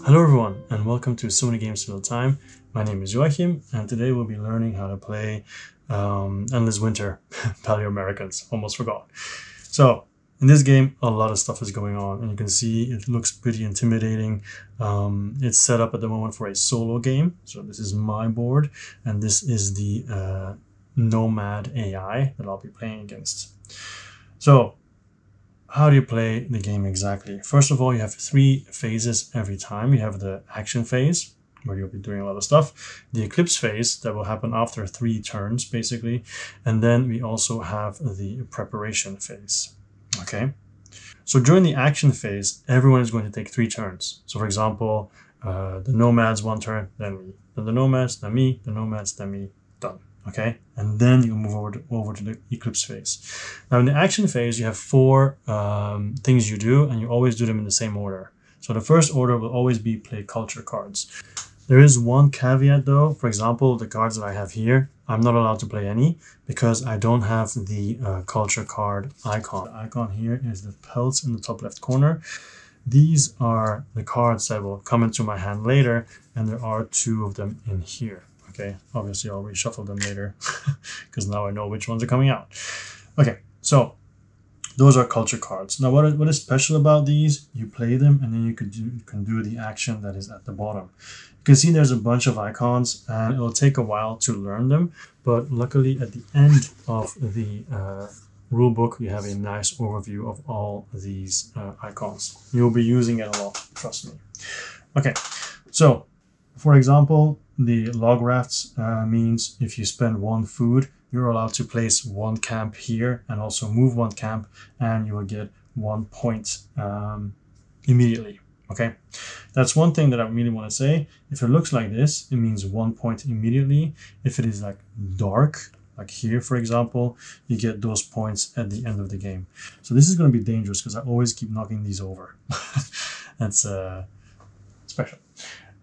Hello everyone, and welcome to So Many Games Till Time. My name is Joachim, and today we'll be learning how to play Endless Winter, Paleoamericans. Almost forgot. So, in this game, a lot of stuff is going on, and you can see it looks pretty intimidating. It's set up at the moment for a solo game. So this is my board, and this is the Nomad AI that I'll be playing against. So, how do you play the game exactly? First of all, you have 3 phases every time. You have the action phase, where you'll be doing a lot of stuff. The Eclipse phase, that will happen after 3 turns, basically. And then we also have the preparation phase. Okay? So during the action phase, everyone is going to take 3 turns. So for example, the nomads 1 turn, then me. Then the nomads, then me. The nomads, then me. Done. Okay, and then you move over to the Eclipse phase. Now in the action phase, you have 4 things you do, and you always do them in the same order. So the first order will always be play culture cards. There is one caveat though. For example, the cards that I have here, I'm not allowed to play any because I don't have the culture card icon. The icon here is the pelts in the top left corner. These are the cards that will come into my hand later, and there are 2 of them in here. Okay, obviously I'll reshuffle them later because now I know which ones are coming out. Okay, so those are culture cards. Now what is special about these? You play them and then you can do the action that is at the bottom. You can see there's a bunch of icons and it'll take a while to learn them, but luckily at the end of the rule book you have a nice overview of all these icons. You'll be using it a lot, trust me. Okay, so for example, the log rafts means if you spend 1 food, you're allowed to place 1 camp here and also move 1 camp, and you will get 1 point immediately. Okay, that's one thing that I really want to say. If it looks like this, it means 1 point immediately. If it is like dark, like here for example, you get those points at the end of the game. So this is going to be dangerous because I always keep knocking these over. That's special.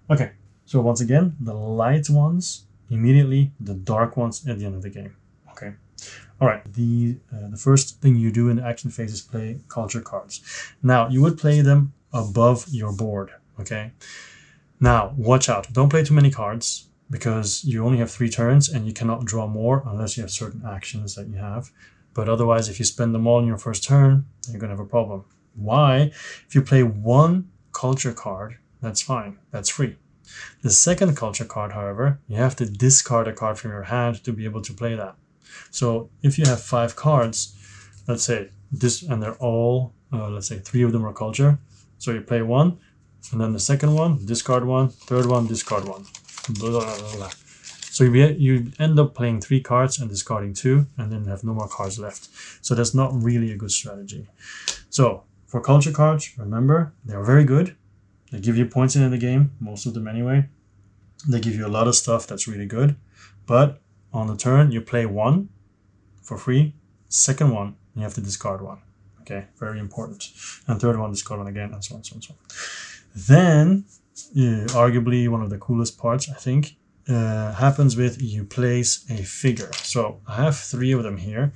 Okay. So once again, the light ones immediately, the dark ones at the end of the game. Okay. All right. The first thing you do in the action phase is play culture cards. Now you would play them above your board. Okay. Now watch out. Don't play too many cards because you only have 3 turns and you cannot draw more unless you have certain actions that you have. But otherwise, if you spend them all in your first turn, you're gonna have a problem. Why? If you play 1 culture card, that's fine. That's free. The second culture card, however, you have to discard a card from your hand to be able to play that. So if you have 5 cards, let's say this, and they're all, let's say 3 of them are culture. So you play 1, and then the second one, discard 1, third one, discard 1. Blah, blah, blah, blah. So you end up playing 3 cards and discarding 2, and then have no more cards left. So that's not really a good strategy. So for culture cards, remember, they're very good. They give you points in the game, most of them anyway. They give you a lot of stuff that's really good. But on the turn, you play 1 for free. Second one, you have to discard 1. Okay, very important. And third one, discard 1 again, and so on, so on, so on. Then, arguably one of the coolest parts, I think, happens with you place a figure. So I have 3 of them here.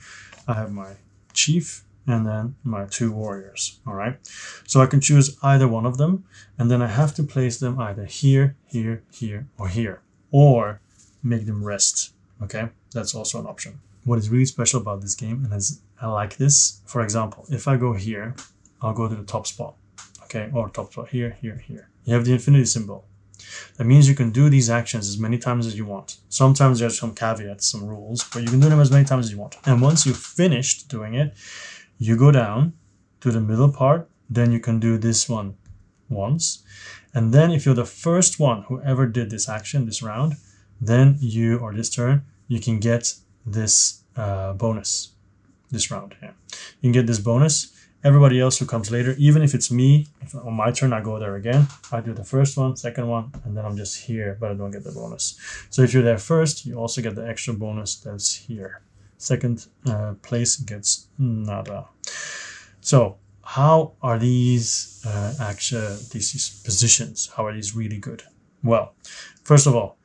I have my chief, and then my 2 warriors. All right, so I can choose either one of them, and then I have to place them either here, here, here, or here, or make them rest. Okay, that's also an option. What is really special about this game, and I like this, for example, if I go here, I'll go to the top spot. Okay, or top spot here, here, here. You have the infinity symbol. That means you can do these actions as many times as you want. Sometimes there's some caveats, some rules, but you can do them as many times as you want. And once you've finished doing it, you go down to the middle part, then you can do this one once. And then if you're the first one who ever did this action, this round, then you, or this turn, you can get this bonus this round. Yeah, you can get this bonus. Everybody else who comes later, even if it's me, if on my turn I go there again, I do the first one, second one, and then I'm just here, but I don't get the bonus. So if you're there first, you also get the extra bonus that's here. Second place gets nada. So how are these these positions? How are these really good? Well, first of all,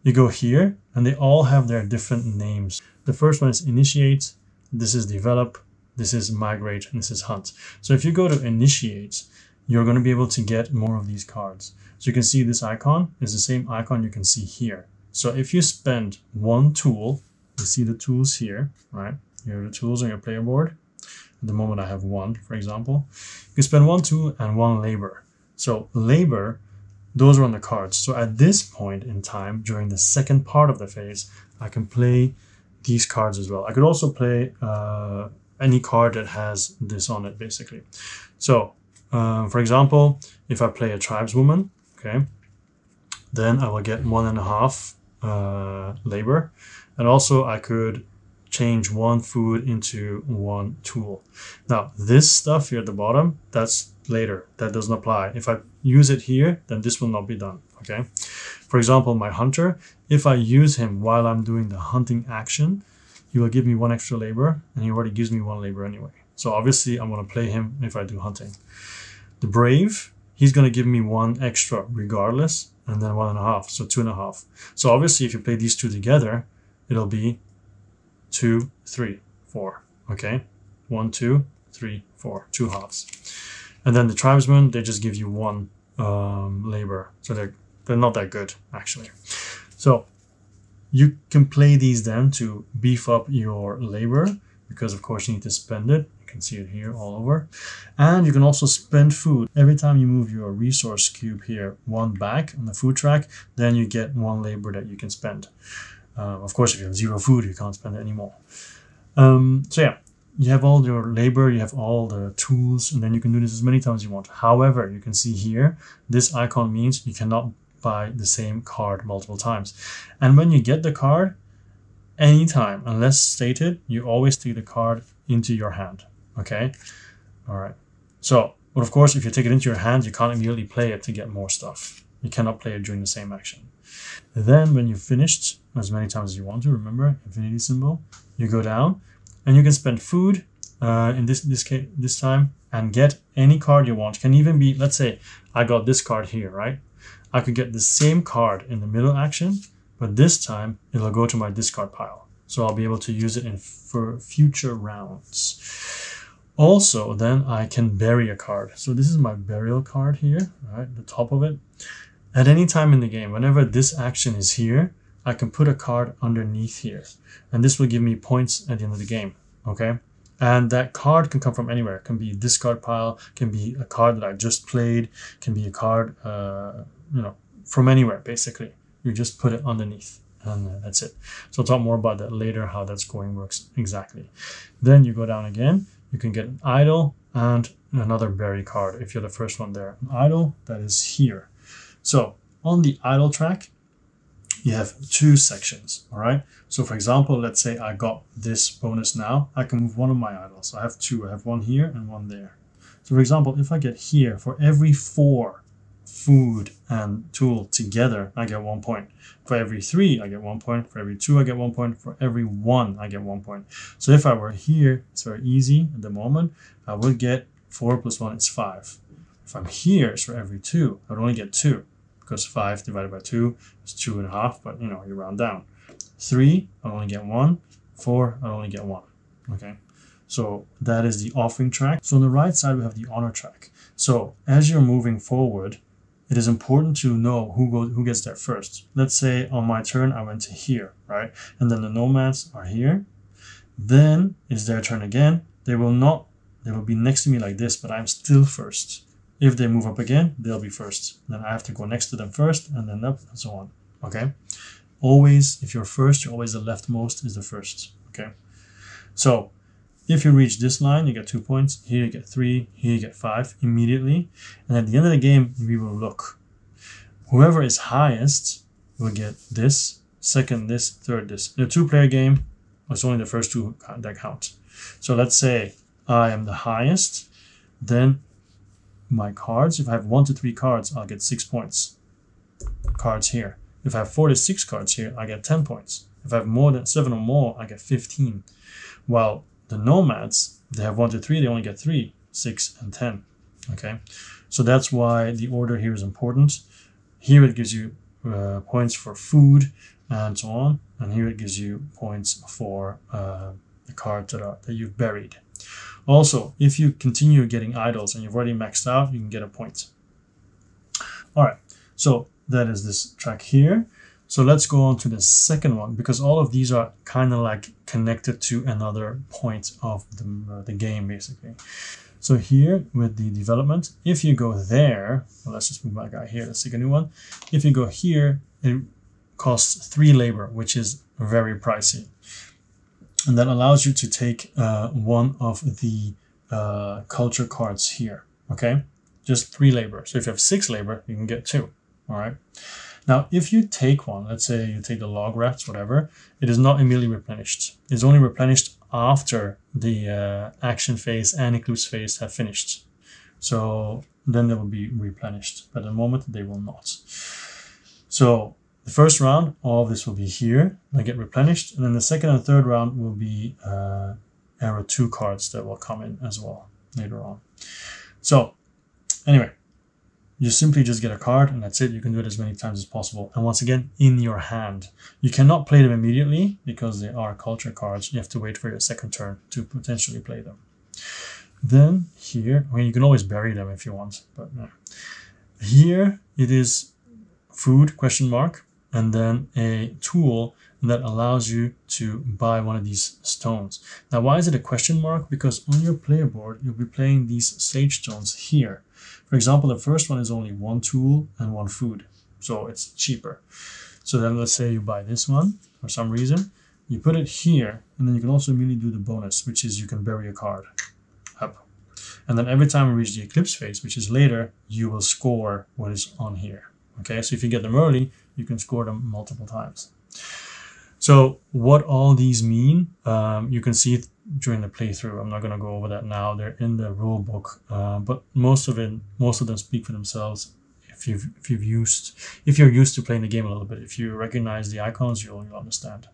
you go here and they all have their different names. The first one is initiate, this is develop, this is migrate, and this is hunt. So if you go to initiate, you're going to be able to get more of these cards. So you can see this icon is the same icon you can see here. So if you spend one tool, you see the tools here, right? Here are the tools on your player board. At the moment I have one, for example. You spend one tool and one labor. So labor, those are on the cards. So at this point in time, during the second part of the phase, I can play these cards as well. I could also play any card that has this on it, basically. So, for example, if I play a tribeswoman, okay, then I will get 1.5 labor. And also I could change one food into one tool. Now, this stuff here at the bottom, that's later. That doesn't apply. If I use it here, then this will not be done, okay? For example, my hunter, if I use him while I'm doing the hunting action, he will give me 1 extra labor, and he already gives me 1 labor anyway. So obviously I'm going to play him if I do hunting. The brave, he's going to give me 1 extra regardless, and then 1.5, so 2.5. So obviously if you play these two together, it'll be 2, 3, 4, okay? 1, 2, 3, 4, 2 halves. And then the tribesmen, they just give you 1 labor. So they're not that good, actually. So you can play these then to beef up your labor, because of course you need to spend it. You can see it here all over. And you can also spend food. Every time you move your resource cube here 1 back on the food track, then you get 1 labor that you can spend. Of course, if you have 0 food, you can't spend it anymore. So yeah, you have all your labor, you have all the tools, and then you can do this as many times as you want. However, you can see here, this icon means you cannot buy the same card multiple times. And when you get the card, anytime, unless stated, you always take the card into your hand, okay? All right. So, but of course, if you take it into your hand, you can't immediately play it to get more stuff. You cannot play it during the same action. Then when you've finished as many times as you want to, remember, infinity symbol, you go down and you can spend food in this time and get any card you want. Can even be, let's say I got this card here, right? I could get the same card in the middle action, but this time it'll go to my discard pile. So I'll be able to use it for future rounds. Also, then I can bury a card. So this is my burial card here, right? The top of it. At any time in the game, whenever this action is here, I can put a card underneath here. And this will give me points at the end of the game, okay? And that card can come from anywhere. It can be a discard pile, can be a card that I just played, can be a card, from anywhere, basically. You just put it underneath, and that's it. So I'll talk more about that later, how that scoring works exactly. Then you go down again. You can get an idol and another bury card if you're the first one there. An idol that is here. So on the idle track, you have 2 sections, all right? So for example, let's say I got this bonus now, I can move one of my idols. I have 2, I have 1 here and 1 there. So for example, if I get here, for every 4 food and tool together, I get 1 point. For every 3, I get 1 point. For every 2, I get 1 point. For every 1, I get 1 point. So if I were here, it's very easy at the moment. I would get 4 plus 1 is 5. If I'm here, it's for every 2. I would only get 2. Because 5 divided by 2 is 2.5, but you round down. 3, I'll only get 1. 4, I'll only get 1. Okay, so that is the offering track. So on the right side, we have the honor track. So as you're moving forward, it is important to know who gets there first. Let's say on my turn, I went to here, right? And then the nomads are here. Then it's their turn again. They will be next to me like this, but I'm still first. If they move up again, they'll be first. Then I have to go next to them first and then up and so on, okay? Always, if you're first, you're always the leftmost is the first, okay? So if you reach this line, you get 2 points. Here you get 3, here you get 5 immediately. And at the end of the game, we will look. Whoever is highest will get this, second this, third this. In a 2-player game, it's only the first 2 that count. So let's say I am the highest, then my cards, if I have 1 to 3 cards, I'll get 6 points. Cards here. If I have 4 to 6 cards here, I get 10 points. If I have more than 7 or more, I get 15. While the nomads, if they have 1 to 3, they only get 3, 6, and 10. Okay, so that's why the order here is important. Here it gives you points for food and so on, and here it gives you points for the cards that you've buried. Also, if you continue getting idols and you've already maxed out, you can get a point. All right, So that is this track here. So let's go on to the second one, because all of these are kind of like connected to another point of the game, basically. So here with the development, if you go there, well, let's just move my guy here, let's take a new one. If you go here, it costs 3 labor, which is very pricey. And that allows you to take one of the culture cards here, okay? Just 3 labor. So if you have 6 labor, you can get 2, all right? Now, if you take one, let's say you take the log rats, whatever, it is not immediately replenished. It's only replenished after the action phase and Eclipse phase have finished. So then they will be replenished, but at the moment they will not. So the first round, all of this will be here, they get replenished, and then the second and third round will be Arrow 2 cards that will come in as well later on. So anyway, you simply just get a card and that's it. You can do it as many times as possible. And once again, in your hand. You cannot play them immediately because they are culture cards. You have to wait for your second turn to potentially play them. Then here, I mean, you can always bury them if you want, but no. Here it is food, question mark, and then a tool that allows you to buy one of these stones. Now, why is it a question mark? Because on your player board, you'll be playing these sage stones here. For example, the first one is only 1 tool and 1 food, so it's cheaper. So then let's say you buy this one for some reason, you put it here, and then you can also immediately do the bonus, which is you can bury a card up. And then every time we reach the Eclipse phase, which is later, you will score what is on here. Okay, so if you get them early, you can score them multiple times. So what all these mean, you can see it during the playthrough. I'm not going to go over that now. They're in the rule book, but most of them speak for themselves. If you're used to playing the game a little bit, if you recognize the icons, you'll understand.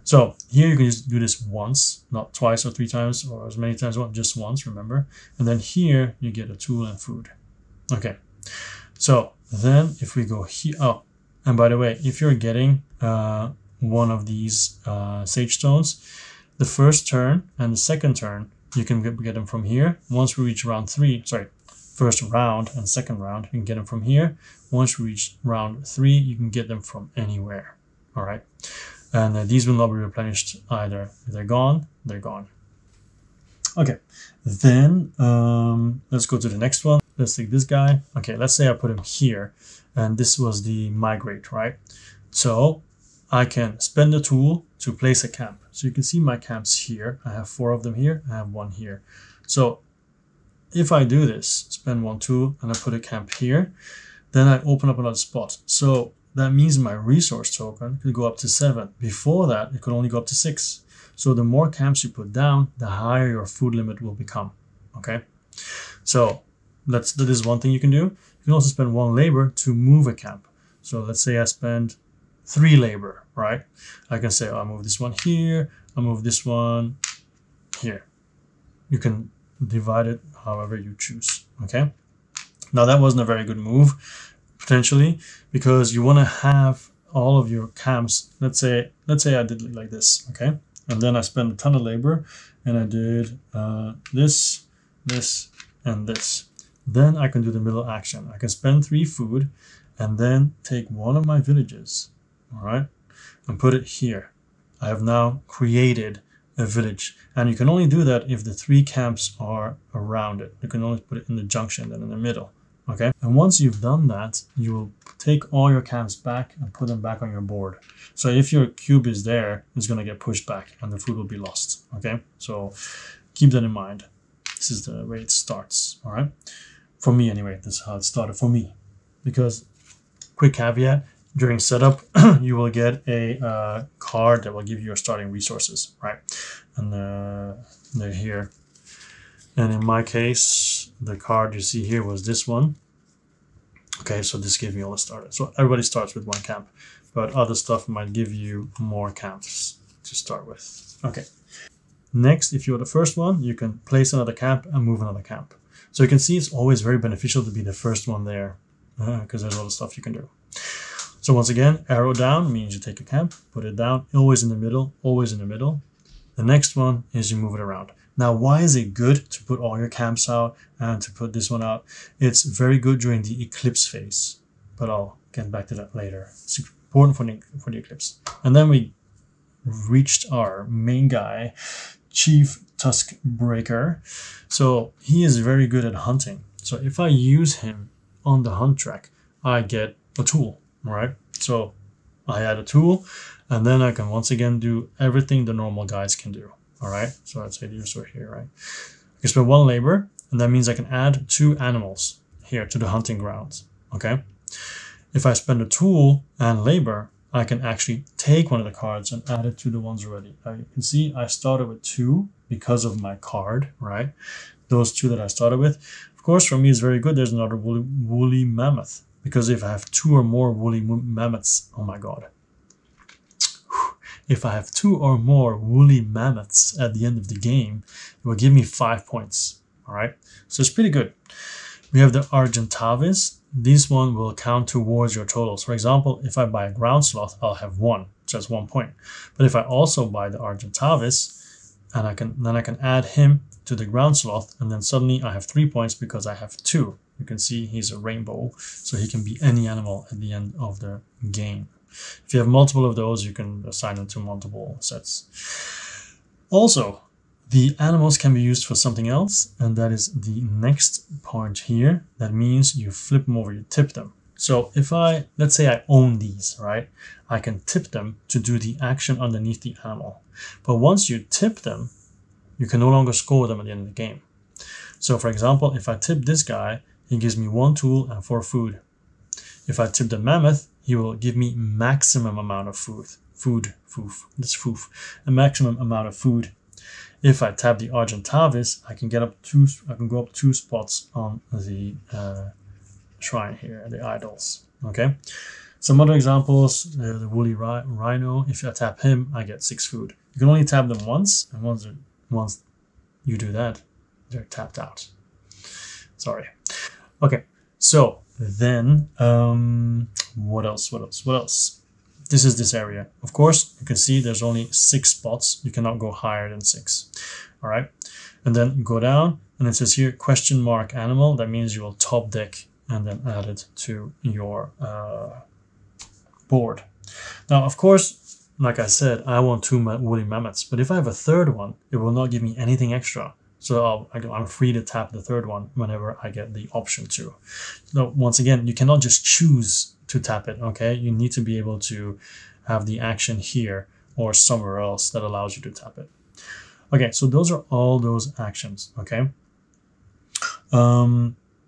So here you can just do this once, not twice or 3 times or as many times, just once, remember. And then here you get a tool and food. Okay, so then if we go here, oh, and by the way, if you're getting one of these sage stones, the first turn and the second turn, you can get them from here. Once we reach first round and second round, you can get them from here. Once we reach round 3, you can get them from anywhere. All right, and these will not be replenished either. If they're gone, they're gone. Okay, then let's go to the next one. Let's take this guy. Okay, let's say I put him here, and this was the Migrate, right? So I can spend a tool to place a camp. So you can see my camps here. I have 4 of them here. I have 1 here. So if I do this, spend 1 tool and I put a camp here, then I open up another spot. So that means my resource token could go up to 7. Before that, it could only go up to 6. So the more camps you put down, the higher your food limit will become. Okay. So that is one thing you can do. You can also spend 1 labor to move a camp. So let's say I spend 3 labor, right? I can say, oh, I'll move this one here, I'll move this one here. You can divide it however you choose, okay? Now that wasn't a very good move, potentially, because you want to have all of your camps. Let's say I did it like this, okay? And then I spent a ton of labor, and I did this, and this. Then I can do the middle action. I can spend 3 food, and then take one of my villages, all right, and put it here. I have now created a village, and you can only do that if the 3 camps are around it. You can only put it in the junction, then in the middle, okay? And once you've done that, you will take all your camps back and put them back on your board. So if your cube is there, it's going to get pushed back and the food will be lost, okay? So keep that in mind. This is the way it starts, all right? For me anyway, this is how it started for me. Because, quick caveat, during setup, you will get a card that will give you your starting resources, right? And they're here. And in my case, the card you see here was this one. Okay, so this gave me all the starters. So everybody starts with 1 camp, but other stuff might give you more camps to start with. Okay. Next, if you're the first one, you can place another camp and move another camp. So you can see it's always very beneficial to be the first one there because there's a lot of stuff you can do. So once again, arrow down means you take a camp, put it down, always in the middle, always in the middle. The next one is you move it around. Now, why is it good to put all your camps out and to put this one out? It's very good during the Eclipse phase. but I'll get back to that later. It's important for the Eclipse. And then we reached our main guy, Chief Tusk Breaker. So he is very good at hunting. So if I use him on the hunt track, I get a tool, right? So I add a tool, and then I can once again do everything the normal guys can do. All right. So let's say these are here, right? I can spend 1 labor, and that means I can add 2 animals here to the hunting grounds. Okay. If I spend a tool and labor, I can actually take one of the cards and add it to the ones already. Now you can see I started with 2 because of my card, right? Those 2 that I started with. Of course, for me, it's very good. There's another woolly mammoth, because if I have 2 or more woolly mammoths, oh my God. If I have 2 or more woolly mammoths at the end of the game, it will give me 5 points. All right, so it's pretty good. We have the Argentavis. This one will count towards your totals. For example, if I buy a ground sloth, I'll have 1, so that's 1 point. But if I also buy the Argentavis, and I can add him to the ground sloth, and then suddenly I have 3 points because I have 2. You can see he's a rainbow, so he can be any animal at the end of the game. If you have multiple of those, you can assign them to multiple sets. Also, the animals can be used for something else, and that is the next point here. That means you flip them over, you tip them. So if let's say I own these, right? I can tip them to do the action underneath the animal. But once you tip them, you can no longer score them at the end of the game. So for example, if I tip this guy, he gives me 1 tool and 4 food. If I tip the mammoth, he will give me maximum amount of a maximum amount of food. If I tap the Argentavis, I can go up 2 spots on the shrine here, the idols. Okay. Some other examples, the woolly rhino. If I tap him, I get 6 food. You can only tap them once, and once you do that, they're tapped out. Sorry. Okay. So then, what else? This is this area. Of course, you can see there's only 6 spots. You cannot go higher than 6. All right. And then you go down, and it says here, question mark animal. That means you will top deck and then add it to your board. Now, of course, like I said, I want 2 woolly mammoths, but if I have a 3rd one, it will not give me anything extra. So I'm free to tap the 3rd one whenever I get the option to. Now, once again, you cannot just choose to tap it, okay? You need to be able to have the action here or somewhere else that allows you to tap it. Okay, so those are all those actions, okay?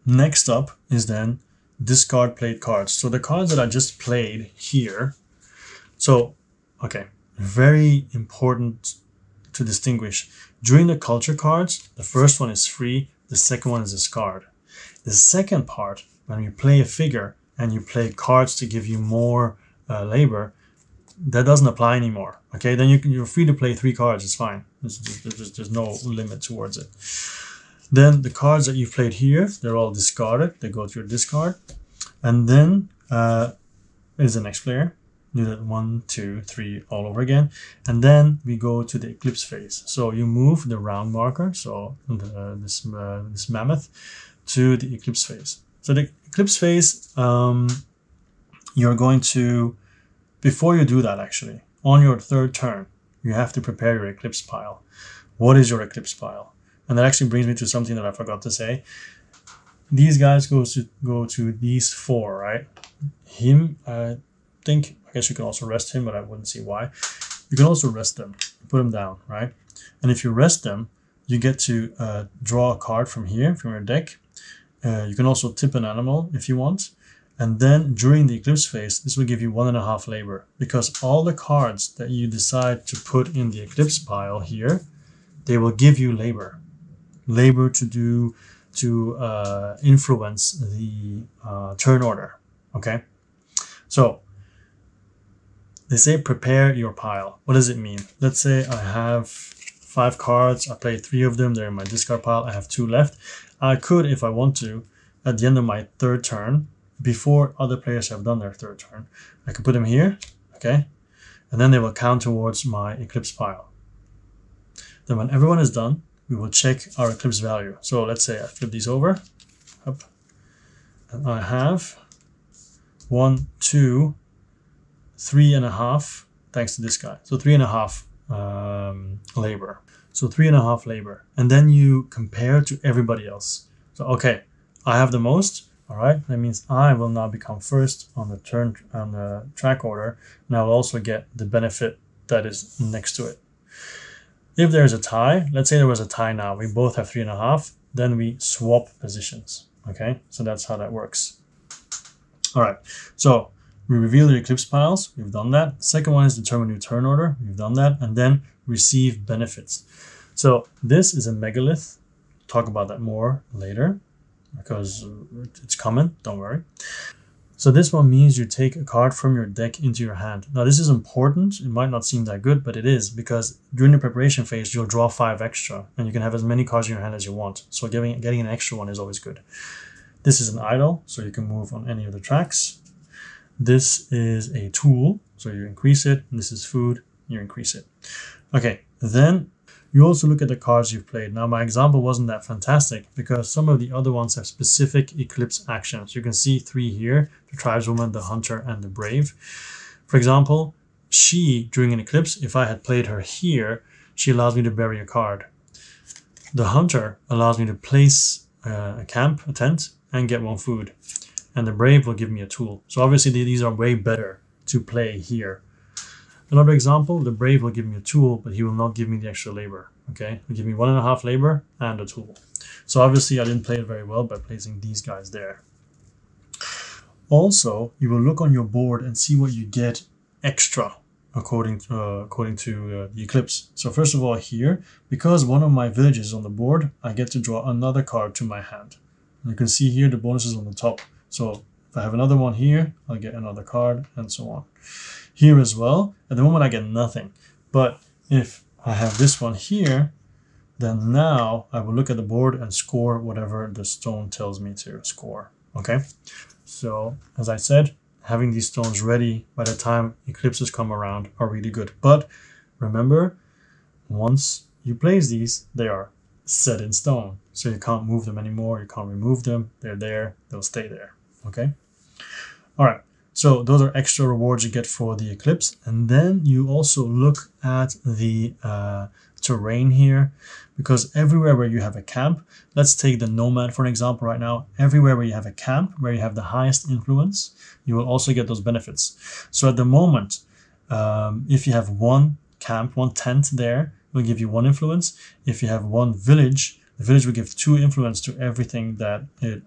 Next up is then discard played cards. So the cards that I just played here. So, okay, very important to distinguish. During the culture cards, the first one is free, the second one is discard. The second part, when you play a figure and you play cards to give you more labor, that doesn't apply anymore. Okay, then you're free to play 3 cards, it's fine. There's no limit towards it. Then the cards that you've played here, they're all discarded. They go to your discard. And then is the next player. Do that 1, 2, 3 all over again. And then we go to the Eclipse Phase. So you move the round marker, so this mammoth, to the Eclipse Phase. So the Eclipse Phase, you're going to, before you do that actually, on your 3rd turn, you have to prepare your Eclipse pile. What is your Eclipse pile? And that actually brings me to something that I forgot to say. These guys go to these 4, right? Him, I guess you can also rest him, but I wouldn't see why. You can also rest them, put them down, right? And if you rest them, you get to draw a card from here, from your deck. You can also tip an animal if you want. And then during the Eclipse Phase, this will give you 1.5 labor, because all the cards that you decide to put in the Eclipse pile here, they will give you labor. Labor to influence the turn order, okay? So, they say prepare your pile. What does it mean? Let's say I have 5 cards. I played 3 of them. They're in my discard pile. I have 2 left. I could, if I want to, at the end of my 3rd turn, before other players have done their 3rd turn, I could put them here, okay? And then they will count towards my Eclipse pile. Then when everyone is done, we will check our Eclipse value. So let's say I flip these over, up, and I have 1, 2, 3.5, thanks to this guy. So 3.5 labor. So 3.5 labor. And then you compare to everybody else. So, okay, I have the most. All right, that means I will now become first on the track order, and I will also get the benefit that is next to it. If there's a tie, let's say there was a tie now, we both have 3.5, then we swap positions. Okay, so that's how that works. All right, so we reveal the Eclipse piles, we've done that. Second one is determine new turn order, we've done that, and then receive benefits. So this is a Megalith. Talk about that more later, because it's coming, don't worry. So this one means you take a card from your deck into your hand. Now this is important. It might not seem that good, but it is, because during the preparation phase, you'll draw 5 extra, and you can have as many cards in your hand as you want. So getting an extra one is always good. This is an idol, so you can move on any of the tracks. This is a tool, so you increase it. And this is food, you increase it. Okay, then you also look at the cards you've played. Now, my example wasn't that fantastic because some of the other ones have specific Eclipse actions. You can see 3 here, the Tribeswoman, the Hunter, and the Brave. For example, she, during an Eclipse, if I had played her here, she allows me to bury a card. The Hunter allows me to place a camp, a tent, and get 1 food. And the Brave will give me a tool. So obviously these are way better to play here. Another example, the Brave will give me a tool, but he will not give me the extra labor. Okay, he'll give me 1.5 labor and a tool. So obviously I didn't play it very well by placing these guys there. Also, you will look on your board and see what you get extra according to the Eclipse. So first of all here, because one of my villages is on the board, I get to draw another card to my hand. You can see here the bonuses on the top. So if I have another one here, I'll get another card and so on. Here as well, at the moment I get nothing. But if I have this one here, then now I will look at the board and score whatever the stone tells me to score. Okay, so as I said, having these stones ready by the time eclipses come around are really good. But remember, once you place these, they are set in stone. So you can't move them anymore, you can't remove them, they're there, they'll stay there. Okay, all right. So those are extra rewards you get for the Eclipse. And then you also look at the terrain here, because everywhere where you have a camp, let's take the Nomad for an example right now, everywhere where you have a camp, where you have the highest influence, you will also get those benefits. So at the moment, if you have 1 camp, 1 tent there, it will give you 1 influence. If you have 1 village, the village will give 2 influence to everything that it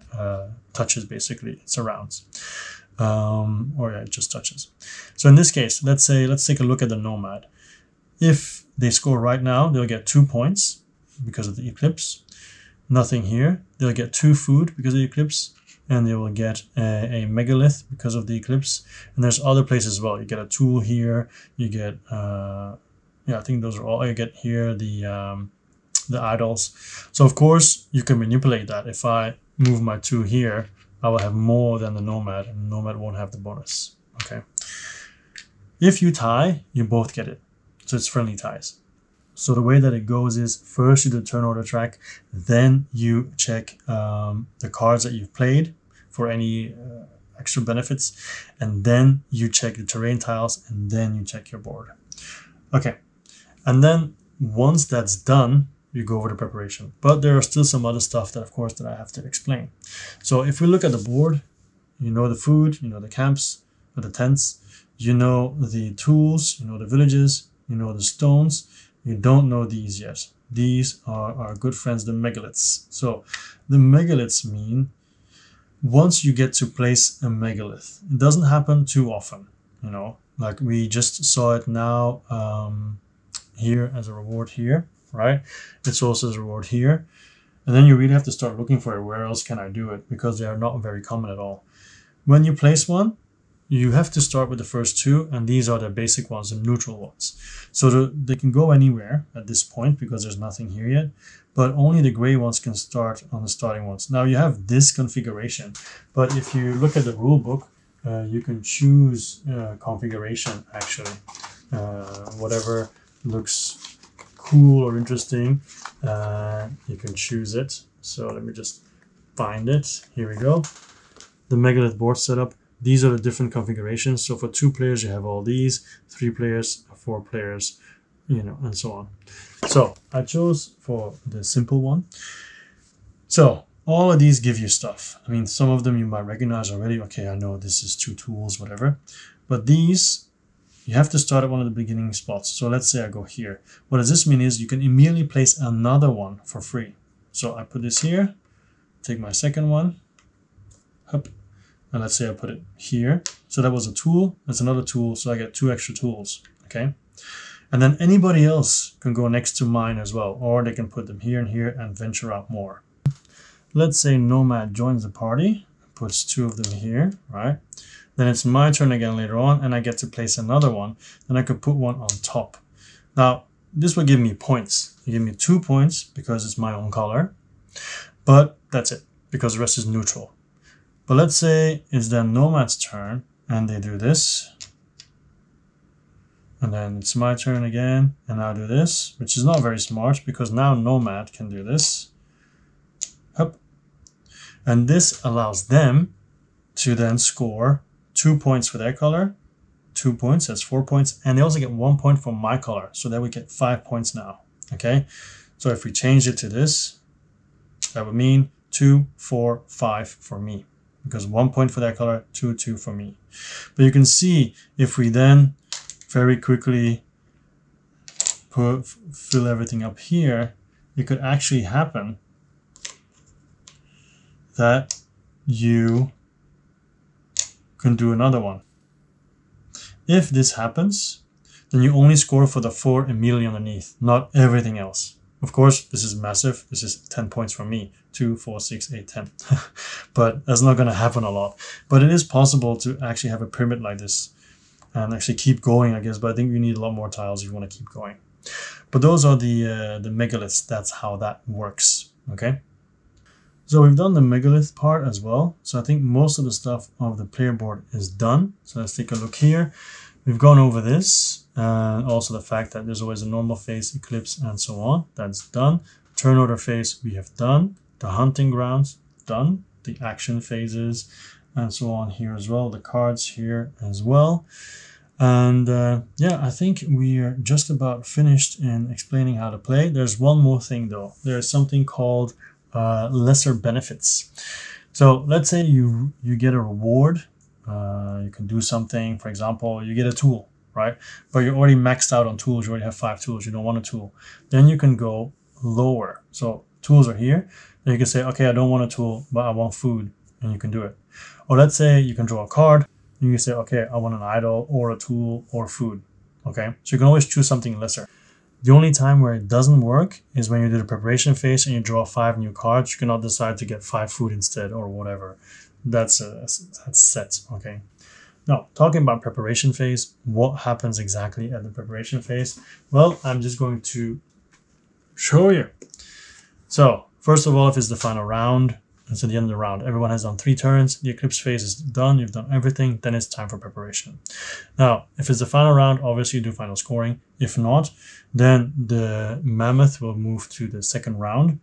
touches, basically, it surrounds. Or yeah, it just touches. So in this case, let's take a look at the Nomad. If they score right now, they'll get 2 points because of the Eclipse. Nothing here. They'll get 2 food because of the Eclipse, and they will get a Megalith because of the Eclipse. And there's other places as well. You get a tool here. You get yeah, I think those are all. You get here the idols. So of course you can manipulate that. If I move my 2 here, I will have more than the Nomad, and the Nomad won't have the bonus. Okay. If you tie, you both get it. So it's friendly ties. So the way that it goes is first you do the turn order track, then you check the cards that you've played for any extra benefits, and then you check the terrain tiles, and then you check your board. Okay. And then once that's done, you go over the preparation. But there are still some other stuff that, of course, that I have to explain. So if we look at the board, you know the food, you know the camps, or the tents, you know the tools, you know the villages, you know the stones. You don't know these yet. These are our good friends, the Megaliths. So the Megaliths mean once you get to place a Megalith, it doesn't happen too often, you know, like we just saw it now here as a reward here. Right? It's also a reward here. And then you really have to start looking for it. Where else can I do it? Because they are not very common at all. When you place one, you have to start with the first 2, and these are the basic ones, the neutral ones. So they can go anywhere at this point because there's nothing here yet, but only the gray ones can start on the starting ones. Now you have this configuration, but if you look at the rule book, you can choose configuration actually. Whatever looks cool or interesting, you can choose it. So let me just find it. Here we go. The Megalith board setup. these are the different configurations. So for 2 players, you have all these, 3 players, 4 players, you know, and so on. So I chose for the simple one. So all of these give you stuff. I mean, some of them you might recognize already. Okay, I know this is 2 tools, whatever. But these, you have to start at one of the beginning spots. So let's say I go here. What does this mean is you can immediately place another one for free. So I put this here, take my second one, up, and let's say I put it here. So that was a tool, that's another tool, so I get 2 extra tools, okay? And then anybody else can go next to mine as well, or they can put them here and here and venture out more. Let's say Nomad joins the party, puts 2 of them here, right? Then it's my turn again later on, and I get to place another one. Then I could put one on top. Now, this will give me points. It give me 2 points because it's my own color, but that's it, because the rest is neutral. But let's say it's then Nomad's turn, and they do this. And then it's my turn again, and I'll do this, which is not very smart, because now Nomad can do this. Up. And this allows them to then score 2 points for their color, 2 points, that's 4 points, and they also get 1 point for my color, so that we get 5 points now, okay? So if we change it to this, that would mean 2, 4, 5 for me, because 1 point for their color, 2, 2 for me. But you can see, if we then very quickly fill everything up here, it could actually happen that you can do another one. If this happens, then you only score for the 4 immediately underneath, not everything else. Of course, this is massive. This is 10 points for me. 2, 4, 6, 8, 10. But that's not going to happen a lot. But it is possible to actually have a pyramid like this and actually keep going, I guess. But I think you need a lot more tiles if you want to keep going. But those are the megaliths. That's how that works. Okay. So we've done the megalith part as well. So I think most of the stuff of the player board is done. So let's take a look here. We've gone over this, and also the fact that there's always a normal phase, eclipse, and so on. That's done. Turn order phase we have done. The hunting grounds done. The action phases and so on here as well. The cards here as well. And yeah, I think we are just about finished in explaining how to play. There's one more thing though. There's something called lesser benefits. So let's say you get a reward. You can do something, for example, you get a tool, right? But you're already maxed out on tools. You already have 5 tools. You don't want a tool. Then you can go lower. So tools are here. Then you can say, okay, I don't want a tool, but I want food, and you can do it. Or let's say you can draw a card. You can say, okay, I want an idol or a tool or food. Okay, so you can always choose something lesser. The only time where it doesn't work is when you do the preparation phase and you draw 5 new cards. You cannot decide to get 5 food instead or whatever. That's set. Okay. Now, talking about preparation phase, what happens exactly at the preparation phase? Well, I'm just going to show you. So, first of all, if it's the final round, it's at the end of the round. Everyone has done 3 turns. The eclipse phase is done. You've done everything. Then it's time for preparation. Now, if it's the final round, obviously you do final scoring. If not, then the mammoth will move to the second round.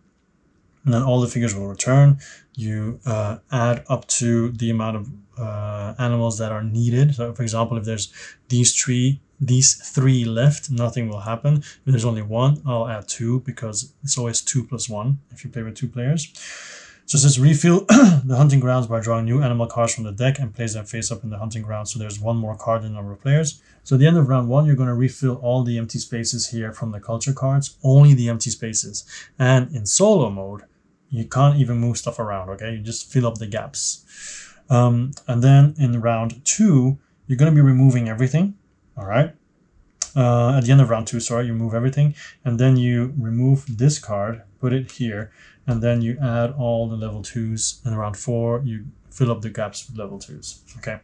And then all the figures will return. You add up to the amount of animals that are needed. So, for example, if there's these 3 left, nothing will happen. If there's only 1, I'll add 2 because it's always 2 plus 1 if you play with 2 players. So it says refill the hunting grounds by drawing new animal cards from the deck and place them face up in the hunting ground. So there's 1 more card in the number of players. So at the end of round 1, you're going to refill all the empty spaces here from the culture cards, only the empty spaces. And in solo mode, you can't even move stuff around, okay? You just fill up the gaps. And then in round 2, you're going to be removing everything, all right? At the end of round 2, sorry, you move everything. And then you remove this card, put it here, and then you add all the level 2s. And round 4, you fill up the gaps with level 2s, okay?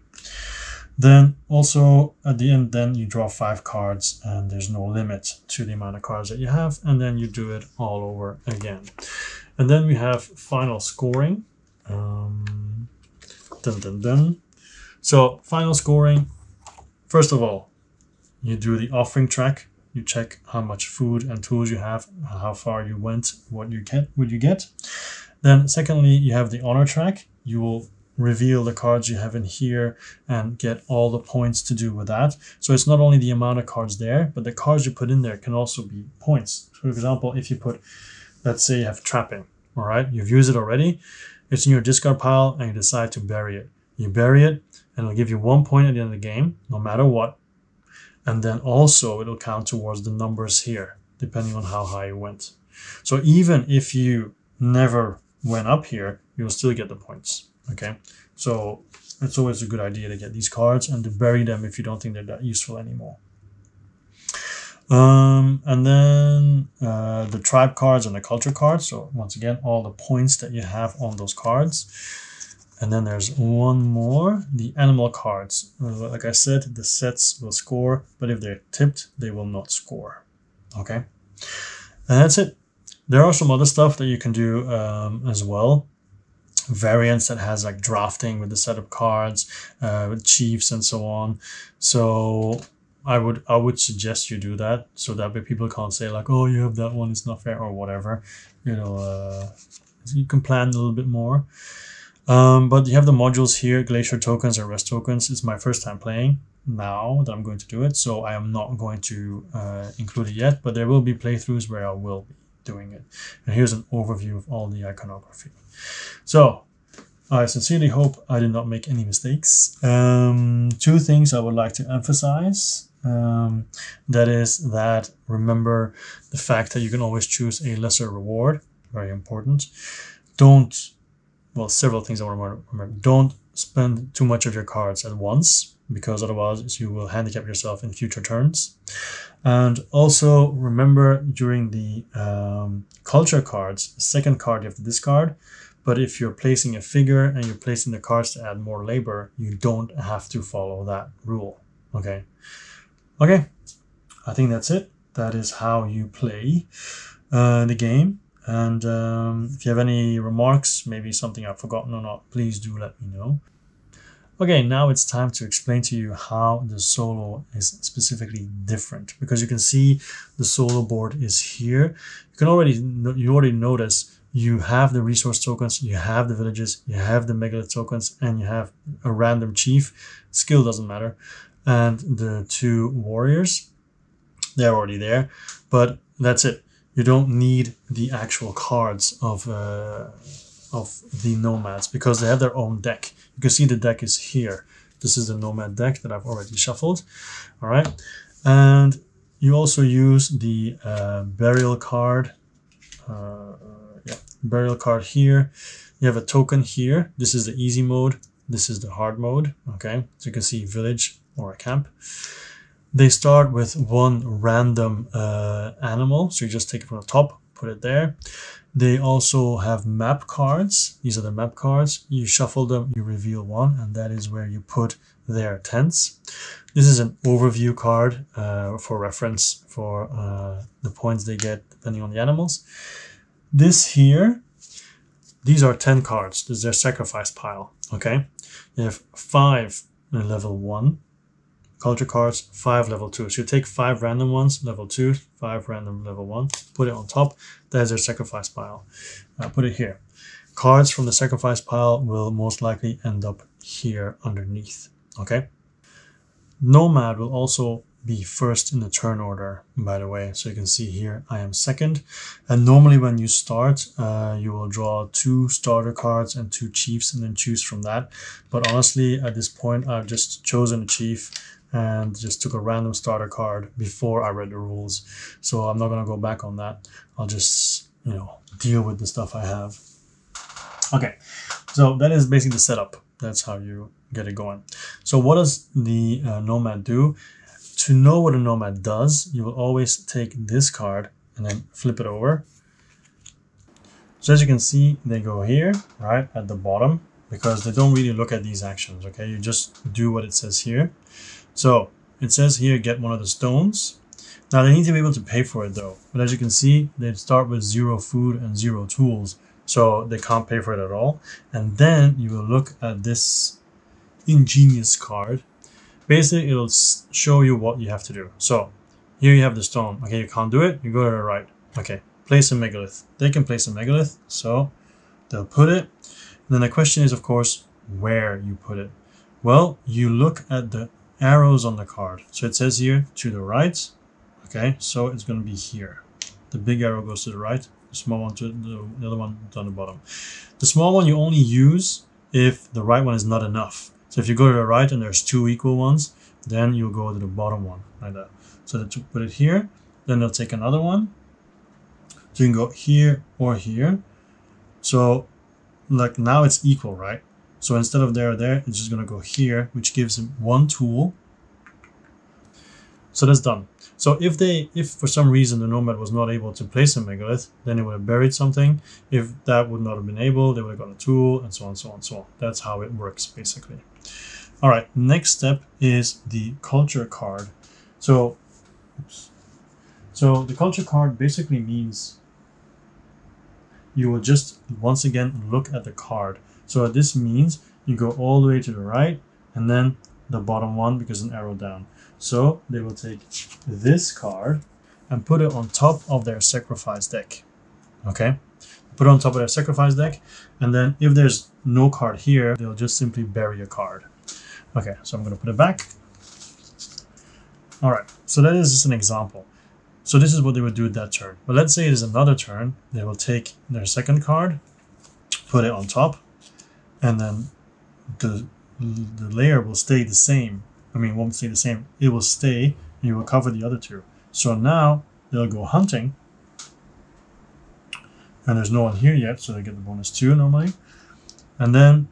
Then also at the end, then you draw 5 cards and there's no limit to the amount of cards that you have. And then you do it all over again. And then we have final scoring. So final scoring, first of all, you do the offering track. You check how much food and tools you have, how far you went, what you get. Then secondly, you have the honor track. You will reveal the cards you have in here and get all the points to do with that. So it's not only the amount of cards there, but the cards you put in there can also be points. For example, if you put, let's say you have trapping, all right, you've used it already, it's in your discard pile and you decide to bury it. You bury it and it'll give you 1 point at the end of the game, no matter what. And then also it'll count towards the numbers here, depending on how high you went. So even if you never went up here, you'll still get the points. Okay, so it's always a good idea to get these cards and to bury them if you don't think they're that useful anymore. And then the tribe cards and the culture cards. So once again, all the points that you have on those cards. And then there's one more, the animal cards. Like I said, the sets will score, but if they're tipped, they will not score. Okay, and that's it. There are some other stuff that you can do as well. Variants that has like drafting with the set of cards, with chiefs and so on. So I would suggest you do that, so that way people can't say like, oh, you have that one, it's not fair, or whatever. You know, you can plan a little bit more. But you have the modules here, glacier tokens and rest tokens. It's my first time playing now that I'm going to do it, so I am not going to include it yet, but there will be playthroughs where I will be doing it. And here's an overview of all the iconography. So I sincerely hope I did not make any mistakes. Two things I would like to emphasize. That is that remember the fact that you can always choose a lesser reward. Very important. Several things I want to remember. Don't spend too much of your cards at once, because otherwise you will handicap yourself in future turns. And also remember during the culture cards, the second card you have to discard. But if you're placing a figure and you're placing the cards to add more labor, you don't have to follow that rule. Okay. Okay. I think that's it. That is how you play the game. And if you have any remarks, maybe something I've forgotten or not, please do let me know. Okay, now it's time to explain to you how the solo is specifically different, because you can see the solo board is here. You already notice you have the resource tokens, you have the villages, you have the megalith tokens, and you have a random chief. Skill doesn't matter, and the two warriors, they're already there, but that's it. You don't need the actual cards of the nomads because they have their own deck. You can see the deck is here. This is the Nomad deck that I've already shuffled. All right. And you also use the burial card. Burial card here. You have a token here. This is the easy mode. This is the hard mode. Okay. So you can see village or a camp. They start with one random animal. So you just take it from the top, put it there. They also have map cards. These are the map cards. You shuffle them, you reveal one, and that is where you put their tents. This is an overview card for reference for the points they get depending on the animals. This here, these are 10 cards. This is their sacrifice pile. Okay, you have 5 in level 1 culture cards, 5 level 2. So you take 5 random ones, level 2, 5 random level 1, put it on top. There's their sacrifice pile. Put it here. Cards from the sacrifice pile will most likely end up here underneath. Okay. Nomad will also be first in the turn order, by the way. So you can see here I am second. And normally when you start, you will draw 2 starter cards and 2 chiefs and then choose from that. But honestly, at this point, I've just chosen a chief and just took a random starter card before I read the rules. So I'm not going to go back on that. I'll just, deal with the stuff I have. Okay, so that is basically the setup. That's how you get it going. So what does the Nomad do? To know what a Nomad does, you will always take this card and then flip it over. So as you can see, they go here, right, at the bottom, because they don't really look at these actions, okay? You just do what it says here. So it says here, get one of the stones. Now they need to be able to pay for it though. But as you can see, they start with 0 food and 0 tools. So they can't pay for it at all. And then you will look at this ingenious card. Basically, it'll show you what you have to do. So here you have the stone. Okay, you can't do it. You go to the right. Okay, place a megalith. They can place a megalith. So they'll put it. And then the question is, of course, where you put it. Well, you look at the arrows on the card. So it says here to the right. Okay, so it's going to be here. The big arrow goes to the right, the small one to the other one on the bottom. The small one you only use if the right one is not enough. So if you go to the right and there's two equal ones, then you'll go to the bottom one like that. So to put it here, then they'll take another one. So you can go here or here. So like now it's equal, right? So instead of there, it's just going to go here, which gives him one tool. So that's done. So if for some reason the Nomad was not able to place a Megalith, then it would have buried something. If that would not have been able, they would have got a tool, and so on, so on, so on. That's how it works, basically. All right, next step is the culture card. So the culture card basically means you will just once again look at the card. So this means you go all the way to the right and then the bottom one because an arrow down. So they will take this card and put it on top of their sacrifice deck. Okay, put it on top of their sacrifice deck, and then if there's no card here, they'll just simply bury a card. Okay, so I'm going to put it back. All right, so that is just an example. So this is what they would do that turn. But let's say it is another turn. They will take their second card, put it on top, and then the layer will stay the same. I mean, it won't stay the same. It will stay, and you will cover the other two. So now they'll go hunting, and there's no one here yet, so they get the bonus 2 normally. And then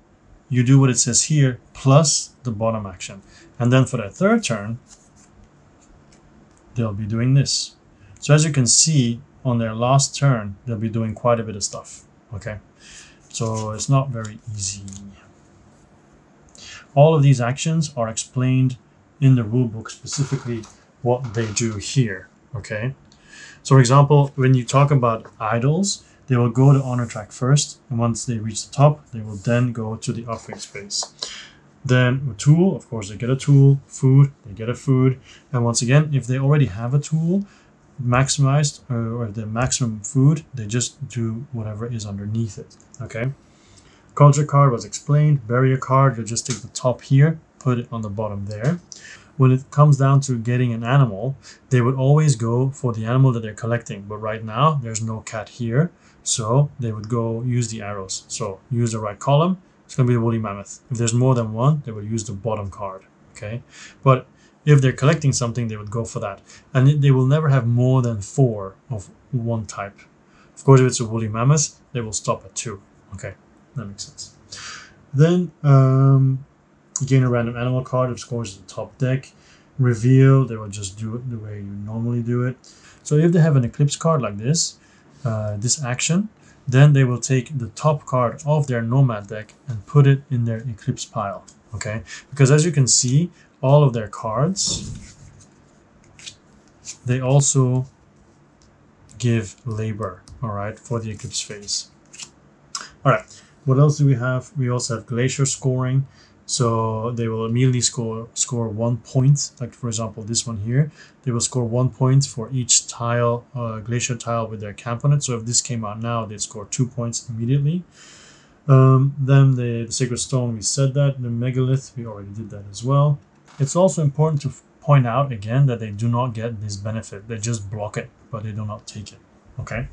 you do what it says here, plus the bottom action. And then for their third turn, they'll be doing this. So as you can see, on their last turn, they'll be doing quite a bit of stuff. Okay, so it's not very easy. All of these actions are explained in the rulebook, specifically what they do here. Okay, so for example, when you talk about idols, they will go to honor track first, and once they reach the top, they will then go to the upgrade space. Then a tool, of course, they get a tool. Food, they get a food. And once again, if they already have a tool maximized or the maximum food, they just do whatever is underneath it. Okay. Culture card was explained. Bury a card, you just take the top here, put it on the bottom there. When it comes down to getting an animal, they would always go for the animal that they're collecting. But right now, there's no cat here, so they would go use the arrows. So use the right column. It's going to be the woolly mammoth. If there's more than one, they would use the bottom card. Okay, but if they're collecting something, they would go for that. And they will never have more than 4 of one type. Of course, if it's a woolly mammoth, they will stop at 2. Okay. That makes sense. Then gain a random animal card, of course, the top deck. Reveal, they will just do it the way you normally do it. So if they have an Eclipse card like this, this action, then they will take the top card of their Nomad deck and put it in their Eclipse pile. Okay, because as you can see, all of their cards, they also give labor, all right, for the Eclipse phase. All right. What else do we have? We also have glacier scoring. So they will immediately score 1 point. Like for example, this one here, they will score 1 point for each tile, glacier tile with their camp on it. So if this came out now, they'd score 2 points immediately. Then the Sacred Stone, we said that. The Megalith, we already did that as well. It's also important to point out again that they do not get this benefit. They just block it, but they do not take it. Okay.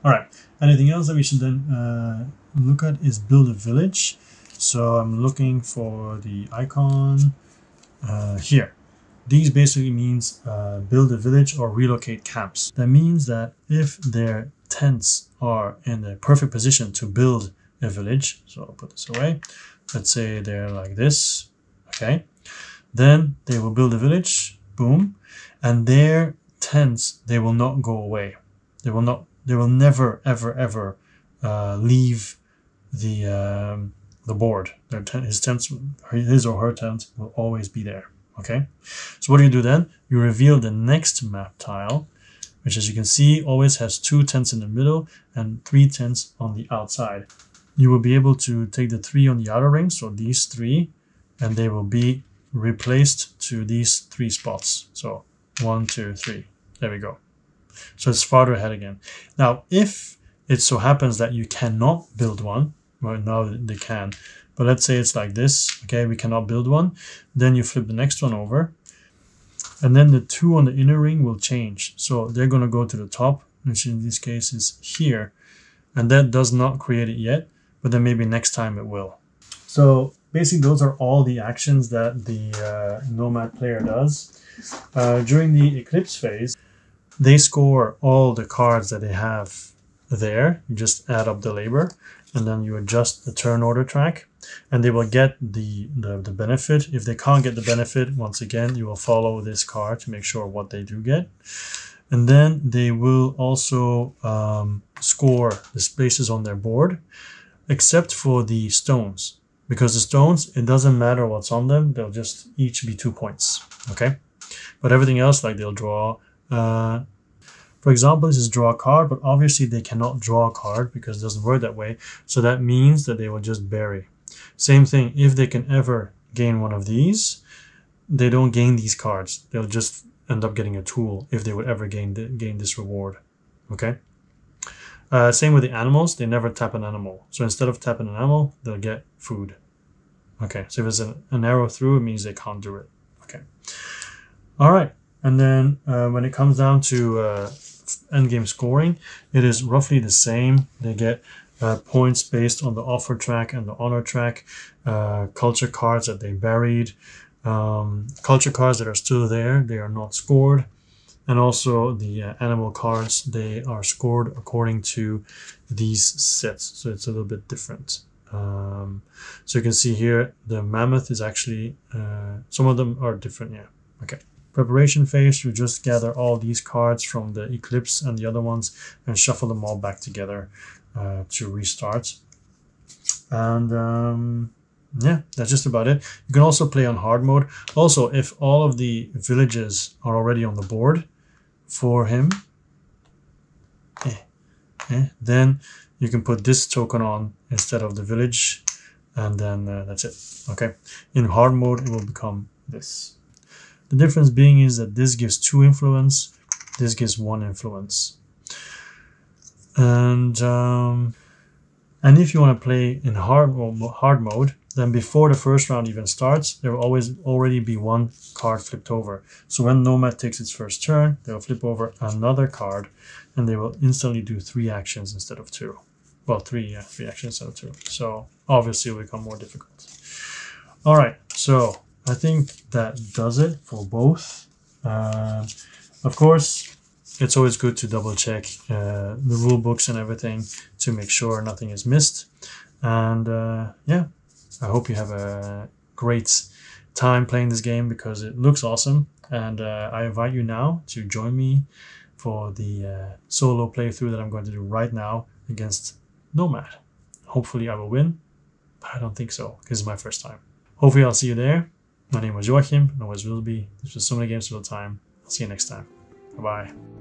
All right. Anything else that we should then look at is build a village. So I'm looking for the icon here. These basically means build a village or relocate camps. That means that if their tents are in the perfect position to build a village, so I'll put this away. Let's say they're like this, okay? Then they will build a village, boom, and their tents, they will not go away. They will never, ever leave the board. His or her tent will always be there. Okay. So what do you do then? You reveal the next map tile, which, as you can see, always has 2 tents in the middle and 3 tents on the outside. You will be able to take the 3 on the outer ring, so these 3, and they will be replaced to these 3 spots. So 1, 2, 3. There we go. So it's farther ahead again. Now, if it so happens that you cannot build one, well, now they can, But let's say it's like this, okay, we cannot build one. Then you flip the next one over, and then the 2 on the inner ring will change. So they're going to go to the top, which in this case is here. And that does not create it yet, but then maybe next time it will. So basically those are all the actions that the Nomad player does. During the Eclipse phase, they score all the cards that they have there. You just add up the labor, and then you adjust the turn order track, and they will get the benefit. If they can't get the benefit, once again, you will follow this card to make sure what they do get. And then they will also score the spaces on their board, except for the stones. Because the stones, it doesn't matter what's on them, they'll just each be 2 points, okay? But everything else, like they'll draw, for example, this is draw a card, but obviously they cannot draw a card because it doesn't work that way. So that means that they will just bury. Same thing, if they can ever gain one of these, they don't gain these cards. They'll just end up getting a tool if they would ever gain this reward, okay? Same with the animals, they never tap an animal. So instead of tapping an animal, they'll get food. Okay, so if it's an arrow through, it means they can't do it. Okay. All right, and then when it comes down to endgame scoring, it is roughly the same. They get points based on the offer track and the honor track, culture cards that they buried, culture cards that are still there, they are not scored. And also the animal cards, they are scored according to these sets. So it's a little bit different. So you can see here, the mammoth is actually, some of them are different, yeah. Okay. Preparation phase, you just gather all these cards from the Eclipse and the other ones and shuffle them all back together to restart. And yeah, that's just about it. You can also play on hard mode. Also, if all of the villages are already on the board for him, then you can put this token on instead of the village, and then that's it. Okay, in hard mode it will become this. The difference being is that this gives 2 influence, this gives 1 influence. And if you want to play in hard mode, then before the first round even starts, there will already be 1 card flipped over. So when Nomad takes its first turn, they will flip over another card, and they will instantly do 3 actions instead of 2. Well, 3 actions instead of 2. So obviously it will become more difficult. All right, so I think that does it for both. Of course, it's always good to double check the rule books and everything to make sure nothing is missed. And yeah, I hope you have a great time playing this game because it looks awesome. And I invite you now to join me for the solo playthrough that I'm going to do right now against Nomad. Hopefully I will win, but I don't think so because it's my first time. Hopefully I'll see you there. My name was Joachim, and always will be. This was So Many Games All the Time. I'll see you next time. Bye-bye.